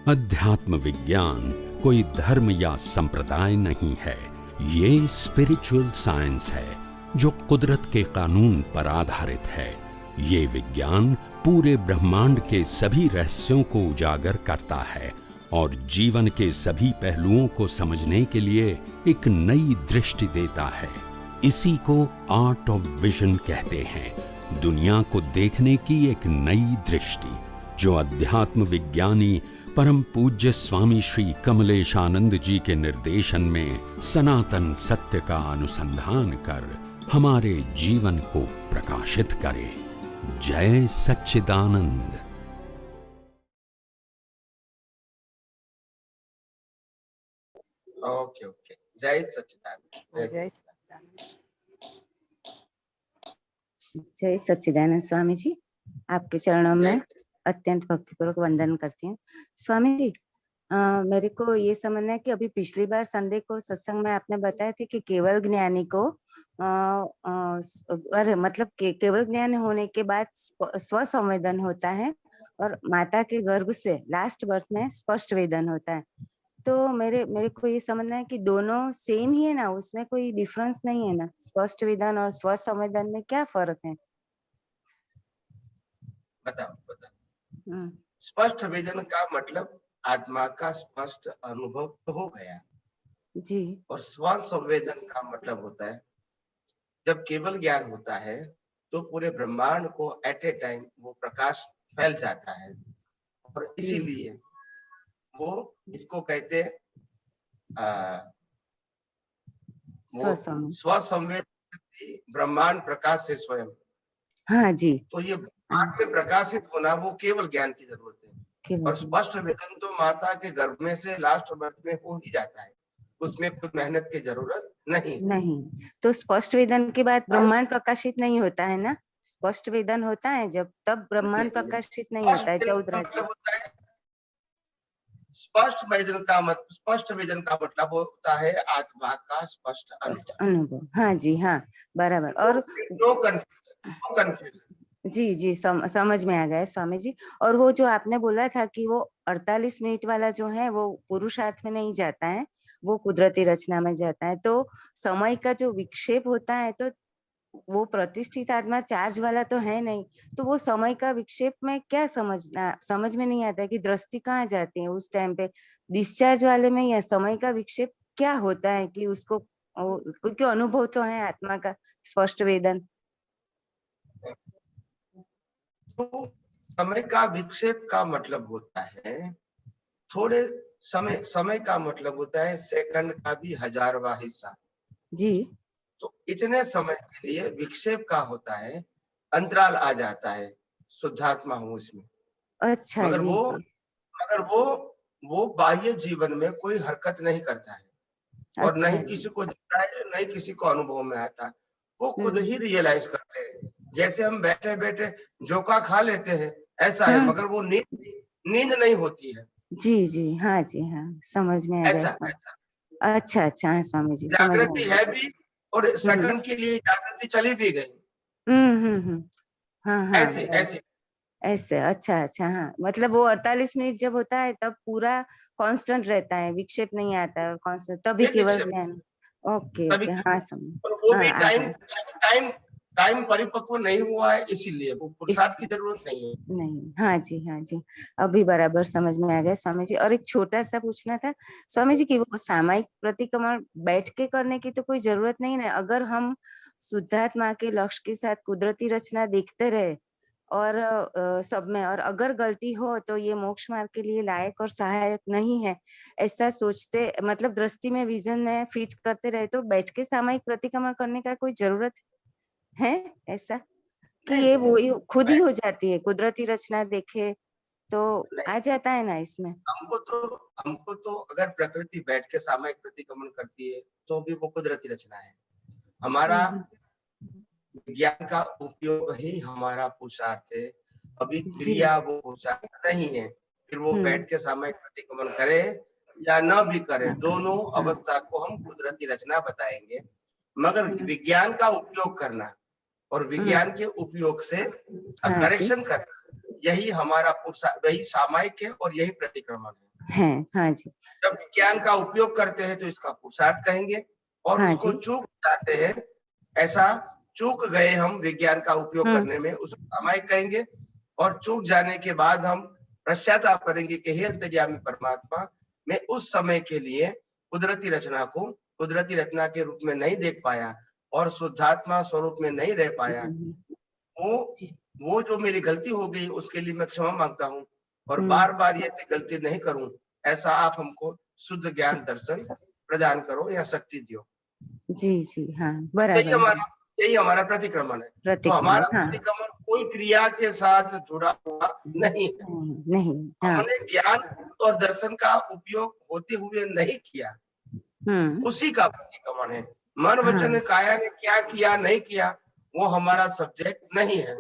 अध्यात्म विज्ञान कोई धर्म या संप्रदाय नहीं है, ये स्पिरिचुअल साइंस है जो कुदरत के कानून पर आधारित है। ये विज्ञान पूरे ब्रह्मांड के सभी रहस्यों को उजागर करता है और जीवन के सभी पहलुओं को समझने के लिए एक नई दृष्टि देता है। इसी को आर्ट ऑफ विजन कहते हैं, दुनिया को देखने की एक नई दृष्टि, जो अध्यात्म विज्ञानी परम पूज्य स्वामी श्री कमलेशानंद जी के निर्देशन में सनातन सत्य का अनुसंधान कर हमारे जीवन को प्रकाशित करे। जय सच्चिदानंद। ओके ओके, जय सच्चिदानंद। जय सच्चिदानंद स्वामी जी, आपके चरणों में अत्यंत भक्तिपूर्वक वंदन करती हूँ। स्वामी जी, मेरे को ये समझना है कि अभी पिछली बार संडे को सत्संग में आपने बताया थे कि केवल ज्ञानी को मतलब केवल ज्ञान होने के बाद स्व संवेदन होता है और माता के गर्भ से लास्ट बर्थ में स्पष्ट वेदन होता है। तो मेरे को ये समझना है कि दोनों सेम ही है ना, उसमें कोई डिफरेंस नहीं है ना? स्पष्ट वेदन और स्व संवेदन में क्या फर्क है? बताओ। स्पष्ट वेदन का मतलब आत्मा का स्पष्ट अनुभव तो हो गया जी, और स्व संवेदन का मतलब होता है जब केवल ज्ञान होता है तो पूरे ब्रह्मांड को एट ए टाइम वो प्रकाश फैल जाता है और इसीलिए वो इसको कहते स्व संवेदन ब्रह्मांड प्रकाश से स्वयं। हाँ जी। तो ये ब्रह्मांड में प्रकाशित होना वो केवल ज्ञान की जरूरत है और स्पष्ट वेदन तो माता के गर्भ में से लास्ट बर्थ में हो ही जाता है, उसमें कोई मेहनत की जरूरत नहीं। तो स्पष्ट वेदन के बाद ब्रह्मांड प्रकाशित नहीं होता है ना? स्पष्ट वेदन होता है जब तब ब्रह्मांड प्रकाशित नहीं होता है। स्पष्ट वेदन का मतलब होता है आत्मा का स्पष्ट अनुभव। हाँ जी, हाँ बराबर। और नो कंफ्यूजन। जी, समझ में आ गया स्वामी जी। और वो जो आपने बोला था कि वो 48 मिनट वाला जो है वो पुरुषार्थ में नहीं जाता है, वो कुदरती रचना में जाता है। तो समय का जो विक्षेप होता है तो वो प्रतिष्ठित आत्मा चार्ज वाला तो है नहीं, तो वो समय का विक्षेप में क्या समझ में नहीं आता है कि दृष्टि कहाँ जाती है उस टाइम पे डिस्चार्ज वाले में, या समय का विक्षेप क्या होता है कि उसको, क्योंकि अनुभव तो है आत्मा का स्पष्ट वेदन। तो समय का विक्षेप का मतलब होता है थोड़े समय का मतलब होता है सेकंड का भी 1000वां हिस्सा जी। तो इतने समय के लिए विक्षेप का होता है, अंतराल आ जाता है, शुद्धात्मा हूँ इसमें। अच्छा। मगर वो बाह्य जीवन में कोई हरकत नहीं करता है और नहीं किसी को दिखता है, नहीं किसी को अनुभव में आता है, वो खुद ही रियलाइज करते हैं। जैसे हम बैठे बैठे जोका खा लेते हैं ऐसा है, मगर वो नींद नहीं होती है। जी, हाँ जी, हाँ समझ में आ गया। अच्छा, हाँ स्वामी जी, जागृति है भी और सेकंड के लिए जागृति चली भी गई। हाँ ऐसे। अच्छा, हाँ मतलब वो 48 मिनट जब होता है तब पूरा कांस्टेंट रहता है, विक्षेप नहीं आता है और कांस्टेंट, तभी केवल ज्ञान। ओके, हाँ समझ। वो भी टाइम परिपक्व नहीं हुआ है, इसीलिए वो पुरुषार्थ की जरूरत नहीं है। हाँ जी, अभी बराबर समझ में आ गया स्वामी जी। और एक छोटा सा पूछना था स्वामी जी कि वो सामायिक प्रतिक्रमण बैठ के करने की तो कोई जरूरत नहीं है, अगर हम शुद्धात्मा के लक्ष्य के साथ कुदरती रचना देखते रहे और सब में, और अगर गलती हो तो ये मोक्ष मार्ग के लिए लायक और सहायक नहीं है, ऐसा सोचते मतलब दृष्टि में विजन में फिट करते रहे, तो बैठ के सामायिक प्रतिक्रमण करने का कोई जरूरत है ऐसा कि ये वो खुद ही हो जाती है, कुदरती रचना देखे तो आ जाता है ना इसमें? हमको तो अगर प्रकृति बैठ के सामायिक प्रतिक्रमण करती है तो भी वो कुदरती रचना है। हमारा विज्ञान का उपयोग ही हमारा पुरुषार्थ है, अभी क्रिया वो पुरुषार्थ नहीं है। फिर वो बैठ के सामायिक प्रतिक्रमण करे या न भी करे, दोनों अवस्था को हम कुदरती रचना बताएंगे। मगर विज्ञान का उपयोग करना और विज्ञान के उपयोग से करेक्शन करना, यही हमारा वही सामायिक है और यही प्रतिक्रमण है। है। हाँ जी। जब विज्ञान का उपयोग करते हैं तो इसका पुरुषार्थ कहेंगे, और हाँ उसको जी। चूक जाते हैं, ऐसा चूक गए हम विज्ञान का उपयोग करने में, उसको सामायिक कहेंगे। और चूक जाने के बाद हम पश्चाताप करेंगे कि हे अंतर्यामी परमात्मा, मैं उस समय के लिए कुदरती रचना को कुदरती रचना के रूप में नहीं देख पाया और शुद्धात्मा स्वरूप में नहीं रह पाया। वो जी। वो जो मेरी गलती हो गई उसके लिए मैं क्षमा मांगता हूँ, और हम्म। बार बार ये गलती नहीं करूं, ऐसा आप हमको शुद्ध ज्ञान दर्शन प्रदान करो या शक्ति दियो। जी जी, हाँ यही बराबर। हमारा यही हमारा प्रतिक्रमण है। तो प्रतिक्रमण, हमारा हाँ। प्रतिक्रमण कोई क्रिया के साथ जुड़ा हुआ नहीं है। नहीं, हाँ। हमने ज्ञान और दर्शन का उपयोग होते हुए नहीं किया, उसी का प्रतिक्रमण है। मन वचन हाँ। काया ने क्या किया नहीं किया वो हमारा सब्जेक्ट नहीं है।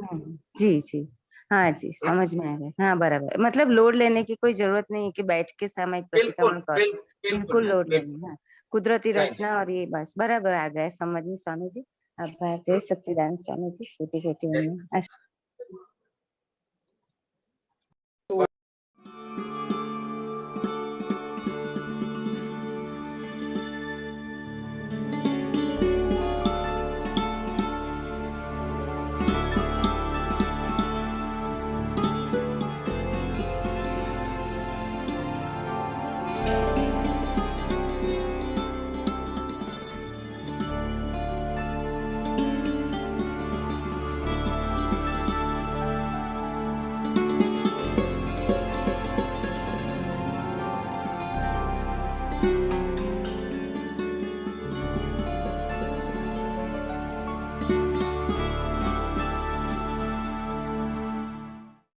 जी जी, हाँ जी, समझ में आ गया। हाँ बराबर, मतलब लोड लेने की कोई जरूरत नहीं है कि बैठ के सामयिक बिल्कुल प्रतिक्रमण कर। बिल्कुल बिल्कुल बिल्कुल नहीं, लोड बिल्कुल लेनी, हाँ। कुदरती नहीं। रचना और ये बस बराबर आ गए समझ में स्वामी जी। आभार। जय सच्चिदानंद स्वामी जी, कोटि कोटि नहीं। वंदन।